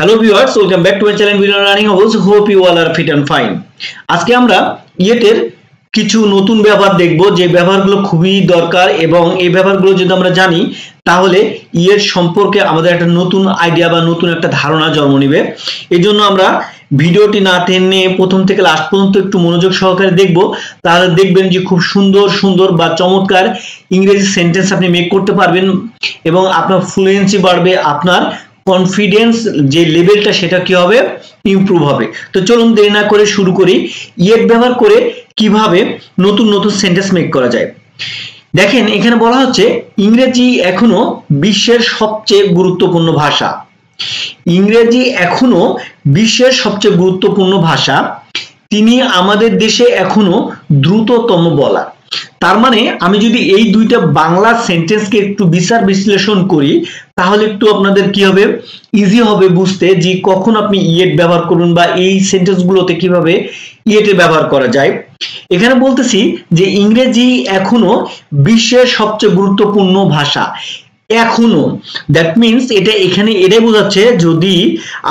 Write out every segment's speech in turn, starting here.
Hello viewers, welcome back to my channel Video Learning House. Hope you all are fit and fine. আজকে আমরা ইয়েটের কিছু নতুন ব্যবহার দেখব যে ব্যবহারগুলো খুবই দরকার এবং এই ব্যবহারগুলো যদি আমরা জানি তাহলে ইয়েট সম্পর্কে আমাদের একটা নতুন আইডিয়া বা নতুন একটা ধারণা জন্ম নেবে। এজন্য আমরা ভিডিওটি না টেনে প্রথম থেকে লাস্ট পর্যন্ত একটু মনোযোগ সহকারে দেখব, তাহলে দেখবেন যে খুব সুন্দর সুন্দর বা চমৎকার ইংরেজি সেন্টেন্স আপনি মেক করতে পারবেন এবং আপনার ফ্লুয়েন্সি বাড়বে, আপনার কনফিডেন্স যে লেভেলটা সেটা কি হবে, ইমপ্রুভ হবে। তো চলুন দেরি না করে শুরু করি। ইয়েট ব্যবহার করে কিভাবে নতুন নতুন সেন্টেন্স মেক করা যায়। দেখেন এখানে বলা হচ্ছে ইংরেজি এখনো বিশ্বের সবচেয়ে গুরুত্বপূর্ণ ভাষা। ইংরেজি এখনো বিশ্বের সবচেয়ে গুরুত্বপূর্ণ ভাষা। তিনি আমাদের দেশে এখনো দ্রুততম বলা। তার মানে আমি যদি এই দুইটা বাংলা সেন্টেন্সকে একটু বিচার বিশ্লেষণ করি তাহলে একটু আপনাদের কি হবে, ইজি হবে বুঝতে যে কখন আপনি ইয়েট ব্যবহার করুন বা এই সেন্টেন্সগুলোতে কিভাবে ইয়েটে ব্যবহার করা যায়। এখানে বলতেছি যে ইংরেজি এখনো বিশ্বের সবচেয়ে গুরুত্বপূর্ণ ভাষা। এখনো, দ্যাট মিনস এটা এখানে এটাই বোঝাচ্ছে যদি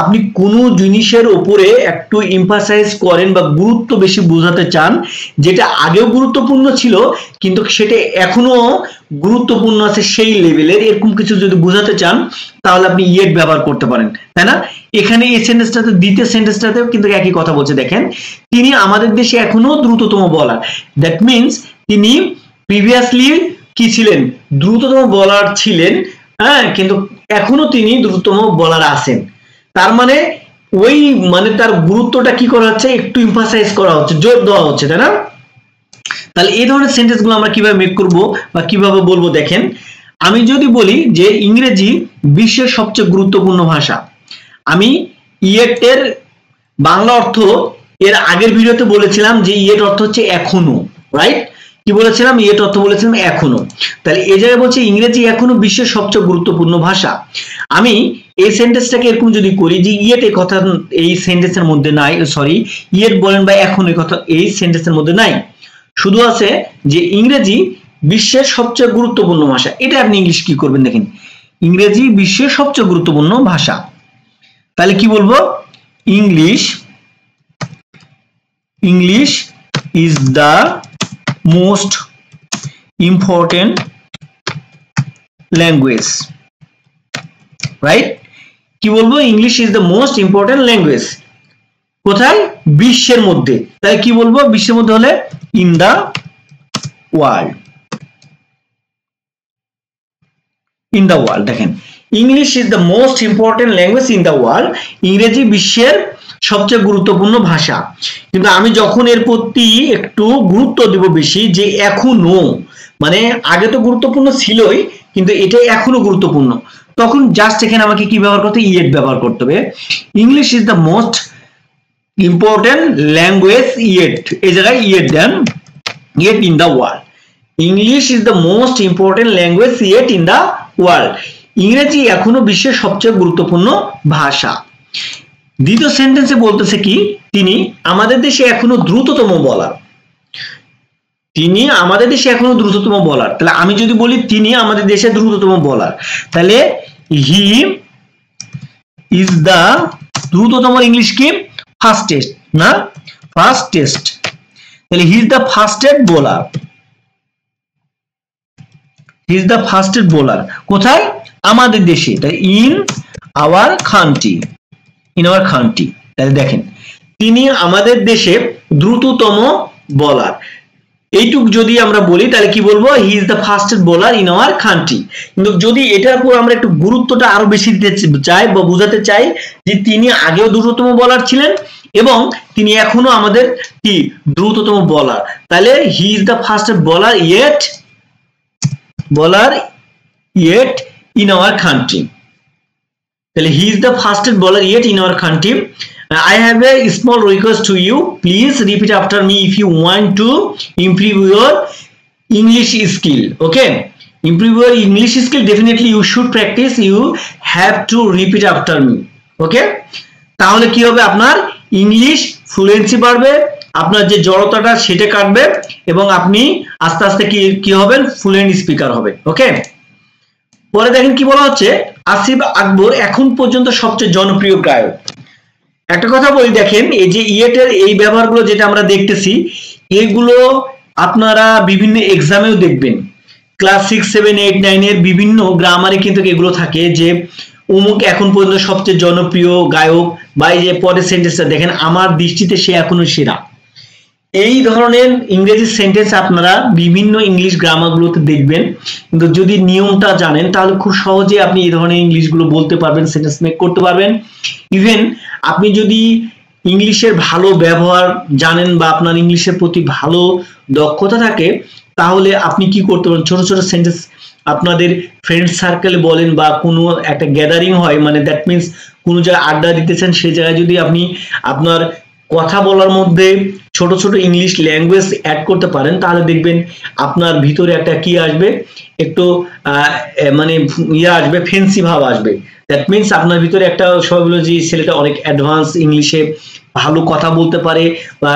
আপনি কোনো জিনিসের উপরে একটু এমফাসাইজ করেন বা গুরুত্ব বেশি বোঝাতে চান, যেটা আগেও গুরুত্বপূর্ণ ছিল কিন্তু সেটা এখনো গুরুত্বপূর্ণ আছে সেই লেভেলের, এরকম কিছু যদি বোঝাতে চান তাহলে আপনি ইয়েট ব্যবহার করতে পারেন, তাই না? এখানে এই সেন্টেন্সটাতে দ্বিতীয় সেন্টেন্সটাতেও কিন্তু একই কথা বলছে। দেখেন তিনি আমাদের দেশে এখনো দ্রুততম বলার, দ্যাট মিনস তিনি প্রিভিয়াসলি কি ছিলেন, দ্রুততম বলার ছিলেন, হ্যাঁ, কিন্তু এখনো তিনি দ্রুততম বলার আছেন। তার মানে ওই মানে তার গুরুত্বটা কি করা হচ্ছে, একটু এমফাসাইজ করা হচ্ছে, জোর দেওয়া হচ্ছে, তাই না? তাহলে এই ধরনের সেন্টেন্সগুলো আমরা কিভাবে মেক করব বা কিভাবে বলবো, দেখেন আমি যদি বলি যে ইংরেজি বিশ্বের সবচেয়ে গুরুত্বপূর্ণ ভাষা, আমি ইয়েটের বাংলা অর্থ এর আগের ভিডিওতে বলেছিলাম যে ইয়েট অর্থ হচ্ছে এখনো, রাইট? কি বলেছিলাম? ইয়েট অর্থ বলেছিলাম এখনো। তাহলে এই জায়গায় বলছে ইংরেজি এখনো বিশ্বের সবচেয়ে গুরুত্বপূর্ণ ভাষা। আমি এই সেন্টেন্সটাকে এরকম যদি করি যে ইয়েট এই কথা এই সেন্টেন্সের মধ্যে নাই, সরি ইয়েট বলেন বা এখন এই কথা এই সেন্টেন্সের মধ্যে নাই, শুধু আছে যে ইংরেজি বিশ্বের সবচেয়ে গুরুত্বপূর্ণ ভাষা। এটা আপনি ইংলিশ কি করবেন, দেখেন ইংরেজি বিশ্বের সবচেয়ে গুরুত্বপূর্ণ ভাষা। তাহলে কি বলবো, English is the most important language, right? কি বলবো, English is the most important language. কোথায়? বিশ্বের মধ্যে। তাই কি বলবো, বিশ্বের মধ্যে হলে in the world, in the world. দেখেন English is the most important language in the world. ইংরেজি বিশ্বের সবচেয়ে গুরুত্বপূর্ণ ভাষা। কিন্তু আমি যখন এর প্রতি একটু গুরুত্ব দিব বেশি, যে এখনো, মানে আগে তো গুরুত্বপূর্ণ ছিলই কিন্তু এটা এখনো গুরুত্বপূর্ণ, তখন জাস্ট এখানে আমাকে কি ব্যবহার করতে, ইয়েট ব্যবহার করতে হবে। English is the most important language yet, এই জায়গায় yet then, yet in the world. English is the most important language yet in the world. ইংরেজি এখনো বিশ্বের সবচেয়ে গুরুত্বপূর্ণ ভাষা। দ্বিতীয় সেন্টেন্সে বলতেছে কি, তিনি আমাদের দেশে এখনো দ্রুততম বলার। তিনি আমাদের দেশে এখনো দ্রুততম বলার। তাহলে আমি যদি বলি তিনি আমাদের দেশে দ্রুততম বলার, তাহলে হি ইজ দা দ্রুততম ইংলিশ কি, ফাস্টেস্ট, না ফাস্টেস্ট। তাহলে he is the fastest bowler, he is the fastest bowler. কোথায়? আমাদের দেশে। তাই in our country, in our country. তাহলে দেখেন তিনি আমাদের দেশে দ্রুততম বলার, এইটুক যদি আমরা বলি তাহলে কি বলবো, হি is the fastest bowler in our country. কিন্তু যদি এটার উপর আমরা একটু গুরুত্বটা আরো বেশি দিতে চাই বা বোঝাতে চাই যে তিনি আগেও দ্রুততম বলার ছিলেন এবং তিনি এখনো আমাদের কি দ্রুততম বলার, তাহলে he is the fastest bowler yet in our country. তাহলে he is the fastest bowler yet in our country. I have a small request to you. Please repeat after me if you want to improve your English skill. Okay? Improve your English skill. Definitely you should practice. You have to repeat after me. Okay? তাহলে কি হবে, আপনার English fluency বাড়বে, আপনার যে জড়তাটা সেটা কাটবে এবং আপনি আস্তে আস্তে কি হবেন, ফ্লুয়েন্ট স্পিকার হবে। ওকে? পরে দেখেন কি বলা হচ্ছে, আসিফ আকবর এখন পর্যন্ত সবচেয়ে জনপ্রিয় গায়ক। একটা কথা বলি, দেখেন এই যে ইয়েটের এই ব্যবহারগুলো যেটা আমরা দেখতেছি, এগুলো আপনারা বিভিন্ন এক্সামেও দেখবেন। ক্লাস 6, 7, 8, 9 এর বিভিন্ন গ্রামারে কিন্তু এগুলো থাকে যে অমুক এখন পর্যন্ত সবচেয়ে জনপ্রিয় গায়ক, বা এই যে পরের সেন্টেন্সটা দেখেন, আমার দৃষ্টিতে সে এখনো সেরা। এই ধরনের ইংরেজি সেন্টেন্স আপনারা বিভিন্ন ইংলিশ গ্রামারগুলোতে দেখবেন, কিন্তু যদি নিয়মটা জানেন তাহলে খুব সহজে আপনি এই ধরনের ইংলিশগুলো বলতে পারবেন, সেন্টেন্স মেক করতে পারবেন। ইভেন আপনি যদি ইংলিশের ভালো ব্যবহার জানেন বা আপনার ইংলিশের প্রতি ভালো দক্ষতা থাকে, তাহলে আপনি কি করতে পারেন, ছোট ছোট সেন্টেন্স আপনাদের ফ্রেন্ড সার্কেলে বলেন বা কোনো একটা গ্যাদারিং হয়, মানে দ্যাট মিনস কোনো জায়গায় আড্ডা দিতেছেন, সেই জায়গায় যদি আপনি আপনার কথা বলার মধ্যে ছোট ছোট ইংলিশ ল্যাঙ্গুয়েজ অ্যাড করতে পারেন, তাহলে দেখবেন আপনার ভিতরে একটা কি আসবে, একটু মানে ইয়ে আসবে, ফেন্সি ভাব আসবে। দ্যাট মিনস আপনার ভিতরে একটা সবাই বলে যে ছেলেটা অনেক অ্যাডভান্স ইংলিশে ভালো কথা বলতে পারে, বা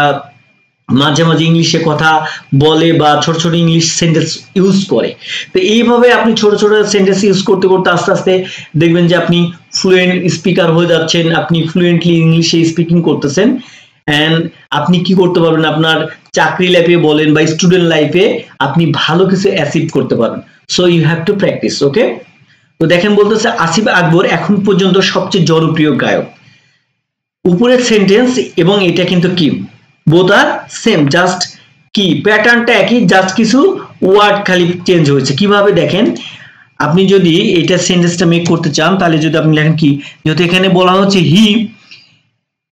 মাঝে মাঝে ইংলিশে কথা বলে, বা ছোট ছোট ইংলিশ সেন্টেন্স ইউজ করে। তো এইভাবে আপনি ছোট ছোট সেন্টেন্স ইউজ করতে করতে আস্তে আস্তে দেখবেন যে আপনি ফ্লুয়েন্ট স্পিকার হয়ে যাচ্ছেন, আপনি ফ্লুয়েন্টলি ইংলিশে স্পিকিং করতেছেন। এন্ড আপনি কি করতে পারবেন, আপনার চাকরি লাইফে বলেন বা স্টুডেন্ট লাইফে আপনি ভালো কিছু অ্যাচিভ করতে পারবেন। So you have to practise. Okay, তো দেখেন বলতেছে আসিফ আকবর এখন পর্যন্ত সবচেয়ে জনপ্রিয় গায়ক। উপরের সেন্টেন্স এবং এটা কিন্তু কি, বোথ আর সেম, জাস্ট কি প্যাটার্নটা একই, জাস্ট কিছু ওয়ার্ড খালি চেঞ্জ হয়েছে। কিভাবে দেখেন, আপনি যদি এটা সেন্টেন্সটা মেক করতে চান, তাহলে যদি আপনি লেখেন কি, যেহেতু এখানে বলা হচ্ছে হি,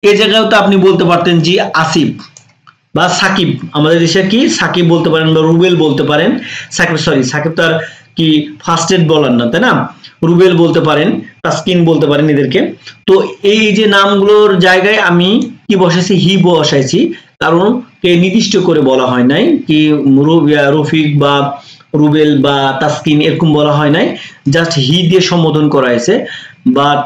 এই জায়গায় তো আপনি বলতে পারতেন জি আসিফ বা সাকিব, আমাদের দেশে কি সাকিব বলতে পারেন বা রুবেল বলতে পারেন, সাকিব সরি সাকিব তো আর কি ফার্স্ট এড বলার না, তাই না, রুবেল বলতে পারেন, তাসকিন বলতে পারেন এদেরকে। তো এই যে নামগুলোর জায়গায় আমি কি বসাইছি, হি বসাইছি, কারণ কে নির্দিষ্ট করে বলা হয় নাই কি রফিক বা রুবেল বা তাসকিন এরকম বলা হয় নাই, জাস্ট হি দিয়ে সম্বোধন করা হয়েছে। বাট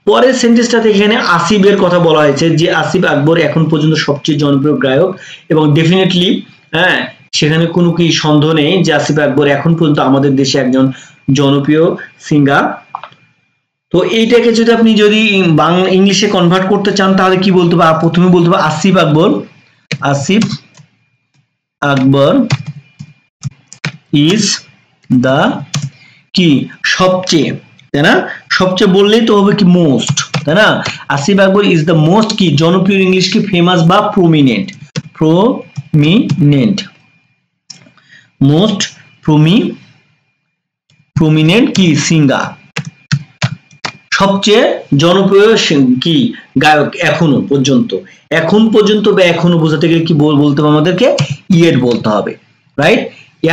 পরের সেন্টেন্সটাতে এখানে আসিফের কথা বলা হয়েছে যে আসিফ আকবর এখন পর্যন্ত সবচেয়ে জনপ্রিয় গায়ক, এবং ডেফিনেটলি হ্যাঁ সেখানে কোনো কি সন্দেহ নেই যে আসিফ আকবর এখন পর্যন্ত আমাদের দেশে একজন জনপ্রিয় সিঙ্গার। তো এইটাকে যদি আপনি যদি বাংলা ইংলিশে কনভার্ট করতে চান, তাহলে কি বলতে হবে, প্রথমে বলতে হবে আসিফ আকবর, আসিফ আকবর ইজ দা কি সবচেয়ে, তাই না, সবচেয়ে বললেই তো হবে কি মোস্ট, তাই না। Asif Akbar is the most কি জনপ্রিয়, ইংলিশ কি ফেমাস বা প্রমিনেন্ট, প্রমিনেন্ট, মোস্ট প্রমিনেন্ট কি সিঙ্গার, সবচেয়ে জনপ্রিয় কি গায়ক এখনো পর্যন্ত। এখন পর্যন্ত বা এখনো বোঝাতে গেলে কি বলতে হবে, আমাদেরকে ইয়েট বলতে হবে, রাইট।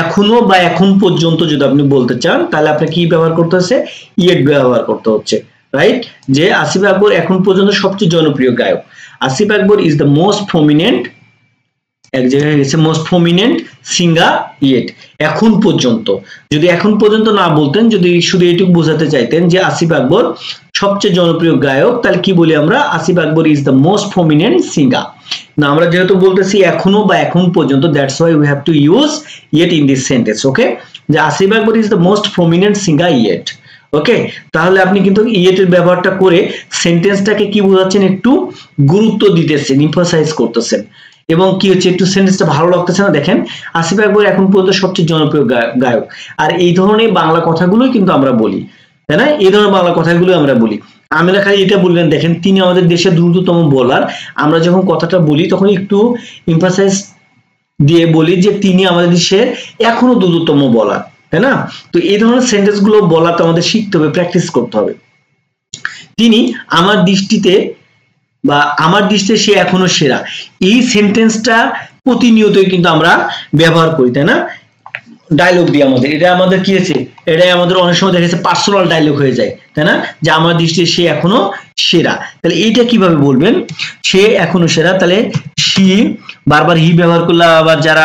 এখনো বা এখন পর্যন্ত যদি আপনি বলতে চান, তাহলে আপনাকে কি ব্যবহার করতে হচ্ছে, ইয়েট ব্যবহার করতে হচ্ছে, রাইট। যে আসিফ আকবর এখন পর্যন্ত সবচেয়ে জনপ্রিয় গায়ক, Asif Akbar is the most prominent, এক জায়গায় গেছে মোস্ট প্রমিনেন্ট সিঙ্গার ইয়েট, এখন পর্যন্ত। যদি এখন পর্যন্ত না বলতেন, যদি শুধু এইটুকু বোঝাতে চাইতেন যে আসিফ আকবর সবচেয়ে জনপ্রিয় গায়ক, তাহলে কি বলি আমরা, Asif Akbar is the most prominent singer. না, আমরা যেহেতু বলতেছি এখনো বা এখন পর্যন্ত, that's why we have to use yet in this sentence. Okay, যে Asif Akbar is the most prominent singer yet. Okay, তাহলে আপনি কিন্তু ইয়েটের ব্যবহারটা করে সেন্টেন্সটাকে কি বোঝাচ্ছেন, একটু গুরুত্ব দিতেছেন, এমফাসাইজ করতেছেন, এবং কি হচ্ছে একটু সেন্টেন্সটা ভালো লাগতেছে না। দেখেন আসিফ আকবর এখন পর্যন্ত সবচেয়ে জনপ্রিয় গায়ক, আর এই ধরনের বাংলা কথাগুলোই কিন্তু আমরা বলি, তাই না, এই ধরনের বাংলা কথাগুলো আমরা বলি। আমরা খালি এটা বললেন, দেখেন তিনি আমাদের দেশের দ্রুততম বোলার, আমরা যখন কথাটা বলি তখন একটু এমফাসাইজ দিয়ে বলি যে তিনি আমাদের দেশের এখনো দ্রুততম বোলার, তাই না। তো এই ধরনের সেন্টেন্স গুলো বলা তো আমাদের শিখতে হবে, প্র্যাকটিস করতে হবে। তিনি আমার দৃষ্টিতে বা আমার দৃষ্টিতে সে এখনো সেরা, এই সেন্টেন্সটা প্রতিনিয়তই কিন্তু আমরা ব্যবহার করি, তাই না, ডায়লগ দিয়ে আমাদের, এটা আমাদের কি আছে, এটাই আমাদের অনেক সময় দেখা যাচ্ছে পার্সোনাল ডায়লগ হয়ে যায়, তাই না, যে আমার দৃষ্টিতে সে এখনো সেরা। তাহলে এইটা কিভাবে বলবেন, সে এখনো সেরা, তাহলে সি, বারবার হি ব্যবহার করলে আবার যারা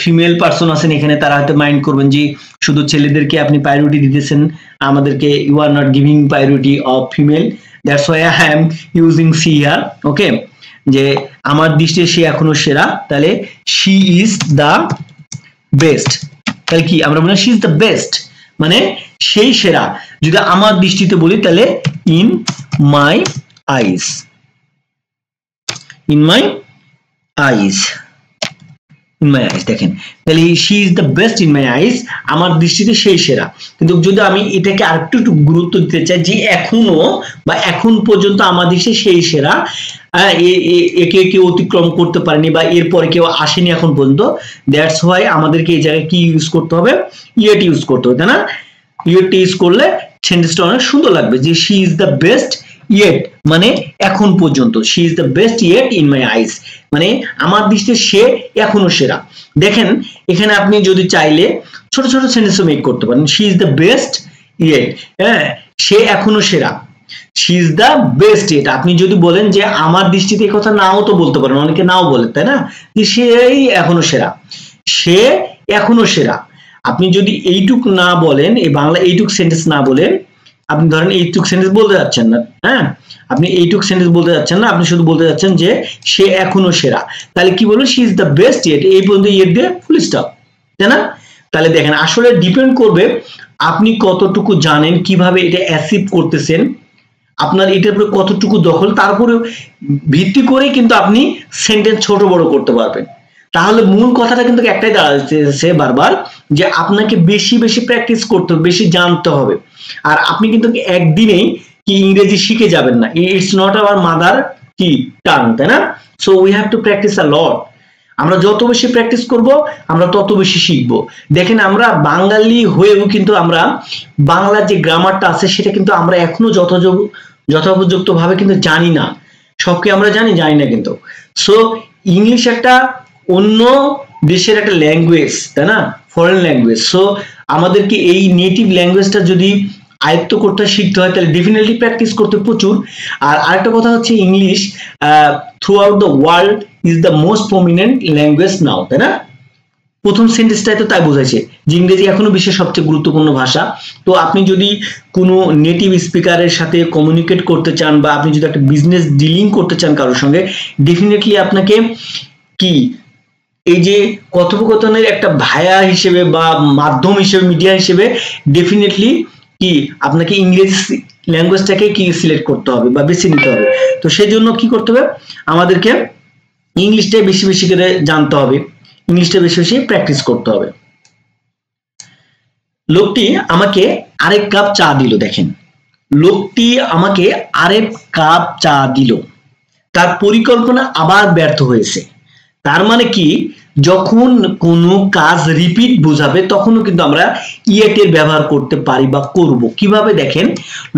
ফিমেল পার্সন আছেন এখানে তারা হয়তো মাইন্ড করবেন যে শুধু ছেলেদেরকে আপনি প্রায়োরিটি দিতেছেন, আমাদেরকে you are not giving priority of female, that's why I am using she here. Okay, যে আমার দৃষ্টিতে সে এখনো সেরা, তাহলে শি ইজ দা বেস্ট, তাহলে কি আমরা বলি শি ইজ দ্য বেস্ট, মানে সেই সেরা। যদি আমার দৃষ্টিতে বলি তাহলে in my eyes, in my eyes, in my eyes. দেখেন তাহলে she is the best in my eyes, আমার দৃষ্টিতে সেই সেরা। কিন্তু যদি আমি এটাকে আরেকটু গুরুত্ব দিতে চাই যে এখনো বা এখন পর্যন্ত আমার দৃষ্টিতে সেই সেরা, একে কেউ অতিক্রম করতে পারেনি বা এরপরে কেউ আসেনি এখন পর্যন্ত, দ্যাটস হোয়াই আমাদেরকে এই জায়গায় কি ইউজ করতে হবে, ইয়েট ইউজ করতে হবে, তাই না? ইয়েট ইউজ করলে সেন্টেন্সটা অনেক সুন্দর লাগবে যে she is the best yet, মানে এখন পর্যন্ত, she is the best yet in my eyes, মানে আমার দৃষ্টিতে সে এখনো সেরা। দেখেন এখানে আপনি যদি চাইলে ছোট ছোট সেন্টেন্সও মেক করতে পারেন, she is the best yet, হ্যাঁ সে এখনো সেরা, she is the best yet. আপনি যদি বলেন যে আমার দৃষ্টিতে এই কথা নাও তো বলতে পারেন, অনেকে নাও বলে, তাই না, যে সেই এখনো সেরা, সে এখনো সেরা। আপনি যদি এইটুক না বলেন, এই বাংলা এইটুক সেন্টেন্স না বলে আপনি ধরেন এইটুক সেন্টেন্স বলতে যাচ্ছেন না, হ্যাঁ আপনি এইটুক সেন্টেন্স বলতে যাচ্ছেন না, আপনি শুধু বলতে যাচ্ছেন যে সে এখনো সেরা, তাহলে কি বলবো, she is the best yet, এই পর্যন্ত ইয়েট দিয়ে ফুল স্টপ, তাই না? তাহলে দেখেন আসলে ডিপেন্ড করবে আপনি কতটুকু জানেন, কিভাবে এটা অ্যাচিভ করতেছেন, আপনার এটার উপরে কতটুকু দখল, তারপরে ভিত্তি করে কিন্তু আপনি সেন্টেন্স ছোট বড় করতে পারবেন। তাহলে মূল কথাটা কিন্তু একটাই দাঁড়াচ্ছে বারবার, যে আপনাকে বেশি বেশি প্র্যাকটিস করতে হবে, বেশি জানতে হবে। আর আপনি কিন্তু একদিনেই কি ইংরেজি শিখে যাবেন না, ইটস নট আওয়ার মাদার কি টাং, তাই না? So we have to practise a lot. আমরা যত বেশি প্র্যাকটিস করব আমরা তত বেশি শিখবো। দেখেন আমরা বাঙালি হয়েও কিন্তু আমরা বাংলার যে গ্রামারটা আছে সেটা কিন্তু আমরা এখনো যথোপযুক্ত ভাবে কিন্তু জানি না, সবকে আমরা জানি না কিন্তু। সো ইংলিশ একটা অন্য দেশের একটা ল্যাঙ্গুয়েজ, তাই না, ফরেন ল্যাঙ্গুয়েজ। সো আমাদেরকে এই নেটিভ ল্যাঙ্গুয়েজটা যদি আয়ত্ত করতে শিখতে হয় তাহলে ডেফিনেটলি প্র্যাকটিস করতে প্রচুর। আর আরেকটা কথা হচ্ছে English throughout the world is the most prominent language now, তাই না? প্রথম সেন্টেন্সটাই তো তাই বোঝাইছে যে ইংরেজি এখনো বিশ্বের সবচেয়ে গুরুত্বপূর্ণ ভাষা। তো আপনি যদি কোনো নেটিভ স্পিকারের সাথে কমিউনিকেট করতে চান বা আপনি যদি একটা বিজনেস ডিলিং করতে চান কারোর সঙ্গে, ডেফিনেটলি আপনাকে কি এই যে কথোপকথনের একটা ভায়া হিসেবে বা মাধ্যম হিসেবে, মিডিয়া হিসেবে ডেফিনেটলি কি আপনাকে ইংরেজি ল্যাঙ্গুয়েজটাকে কি সিলেক্ট করতে হবে বা বেছে নিতে হবে। তো সেই জন্য কি করতে হবে, আমাদেরকে ইংলিশটাই বেশি বেশি করে জানতে হবে, ইংলিশটা বেশি বেশি প্র্যাকটিস করতে হবে। লোকটি আমাকে আরেক কাপ চা দিল। দেখেন লোকটি আমাকে আরেক কাপ চা দিল, তার পরিকল্পনা আবার ব্যর্থ হয়েছে। তার মানে কি, যখন কোনো কাজ রিপিট বোঝাবে তখনও কিন্তু আমরা ইয়েট এর ব্যবহার করতে পারি বা করব। কিভাবে দেখেন,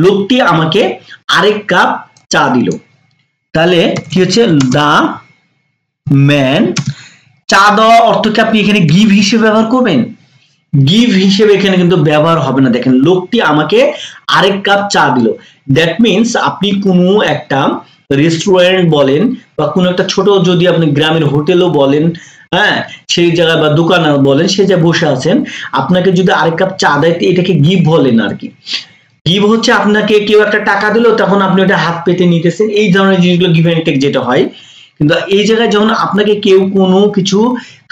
লোকটি আমাকে আরেক কাপ চা দিল, তাহলে কি হচ্ছে, দা ম্যান, চা দেওয়া অর্থকে আপনি এখানে গিভ হিসেবে ব্যবহার করবেন, গিভ হিসেবে এখানে কিন্তু ব্যবহার হবে না। দেখেন লোকটি আমাকে আরেক কাপ চা দিল, দ্যাট মিনস আপনি কোনো একটা রেস্টুরেন্ট বলেন বা কোনো একটা ছোট যদি আপনি গ্রামের হোটেলও বলেন, হ্যাঁ সেই জায়গায় বা দোকানে বলেন, সে যে বসে আছেন, আপনাকে যদি আরেক কাপ চা দেয় এটাকে গিভ বলেন আর কি। গিভ হচ্ছে আপনাকে কেউ একটা টাকা দিল, তখন আপনি ওটা হাত পেতে নিতেছেন, এই ধরনের জিনিসগুলো গিভ এন্ড টেক যেটা হয়। কিন্তু এই জায়গায় যখন আপনাকে কেউ কোনো কিছু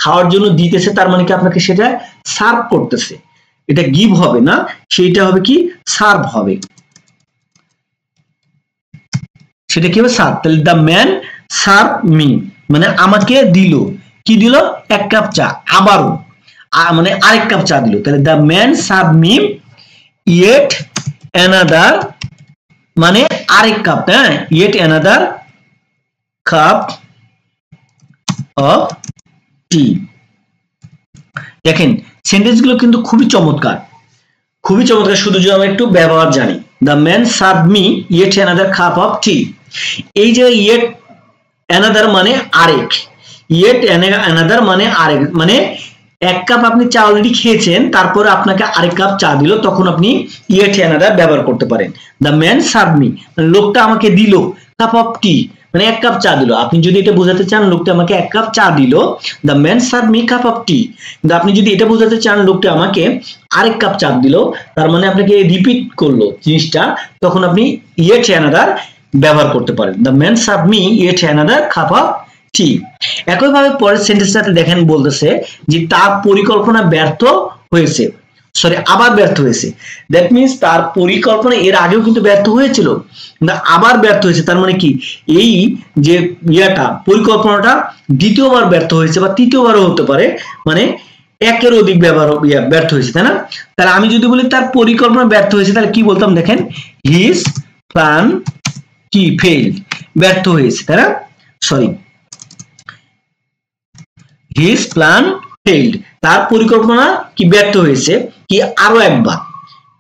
খাওয়ার জন্য দিতেছে, তার মানে কি আপনাকে সেটা সার্ভ করতেছে, এটা গিভ হবে না, সেইটা হবে কি সার্ভ হবে, সেটা কি হবে সার্ভ। তাহলে দ্য ম্যান সার্ভ মি, মানে আমাকে দিল, কি দিল, এক কাপ চা, আবারও মানে আরেক কাপ চা দিল। তাহলে the man serve me yet another, মানে আরেক কাপ, হ্যাঁ ইয়েট অ্যানাদার কাপ অফ টি। দেখেন সেন্টেন্সগুলো কিন্তু খুবই চমৎকার, খুবই চমৎকার, শুধু যদি আমরা একটু ব্যবহার জানি। The man serve me yet another cup of tea, এই যে ইয়েট অ্যানাদার মানে আরেক, ইয়েট অ্যানাদার মানে আরেক, মানে এক কাপ আপনি চা অলরেডি খেয়েছেন, তারপরে আপনাকে আরেক কাপ চা দিল, তখন আপনি ইয়েট অ্যানাদার ব্যবহার করতে পারেন। দ্য ম্যান সার্ভ মি, লোকটা আমাকে দিল কাপ অফ টি, মানে এক কাপ চা দিল। আপনি যদি এটা বোঝাতে চান লোকটা আমাকে এক কাপ চা দিল, the man serve me cup of tea. কিন্তু আপনি যদি এটা বোঝাতে চান লোকটা আমাকে আরেক কাপ চা দিল, তার মানে আপনাকে রিপিট করলো জিনিসটা, তখন আপনি ইয়েট অ্যানাদার ব্যবহার করতে পারেন। The man serve me yet another cup of tea. একইভাবে পরের সেন্টেন্সটাতে দেখেন বলতেছে যে তার পরিকল্পনা ব্যর্থ হয়েছে, সরি আবার ব্যর্থ হয়েছে, দ্যাট মিনস তার পরিকল্পনা এর আগেও কিন্তু ব্যর্থ হয়েছিল, না আবার ব্যর্থ হয়েছে, তার মানে কি এই যে ইয়াটা পরিকল্পনাটা দ্বিতীয়বার ব্যর্থ হয়েছে বা তৃতীয়বারও হতে পারে, মানে একের অধিক ব্যর্থ হয়েছে, তাই না? তাহলে আমি যদি বলি তার পরিকল্পনা ব্যর্থ হয়েছে, তাহলে কি বলতাম দেখেন, হিজ প্ল্যান কি ফেইল্ড, ব্যর্থ হয়েছে, তাই না? সরি, হিজ প্ল্যান ফেইল্ড, তার পরিকল্পনা কি ব্যর্থ হয়েছে, কি আরো একবার,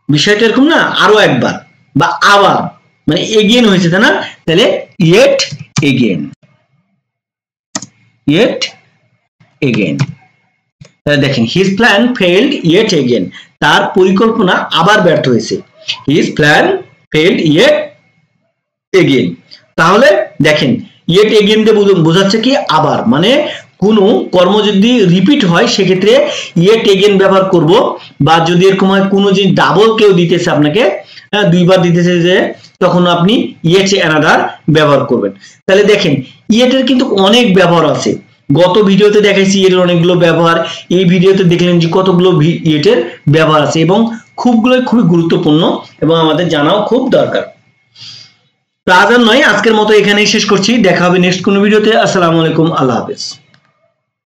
বিষয়টা এরকম না, আরো একবার বা আবার, মানে এগেইন হয়েছে, তাই না? তাহলে ইয়েট এগেইন, ইয়েট এগেইন। তাহলে দেখেন his plan failed yet again, তার পরিকল্পনা আবার ব্যর্থ হয়েছে, his plan failed yet again. তাহলে দেখেন ইয়েট এগেইন দিয়ে বোঝাচ্ছে কি আবার, মানে কোনো কর্ম যদি রিপিট হয় সেক্ষেত্রে ইয়েট এগেইন ব্যবহার করব, বা যদি এরকম হয় কোনো জিনিস ডাবল কেউ দিতেছে আপনাকে, দুইবার দিতেছে যে, তখন আপনি ইয়েট অ্যানাদার ব্যবহার করবেন। তাহলে দেখেন ইয়েটের কিন্তু অনেক ব্যবহার আছে, গত ভিডিওতে দেখাইছি ইয়েটের অনেকগুলো ব্যবহার, এই ভিডিওতে দেখলেন যে কতগুলো ইয়েটের ব্যবহার আছে এবং খুবই গুরুত্বপূর্ণ এবং আমাদের জানাও খুব দরকার। তো আজ আর নয়, আজকের মতো এখানেই শেষ করছি, দেখা হবে নেক্সট কোনো ভিডিওতে। আসসালামু আলাইকুম, আল্লাহ হাফেজ।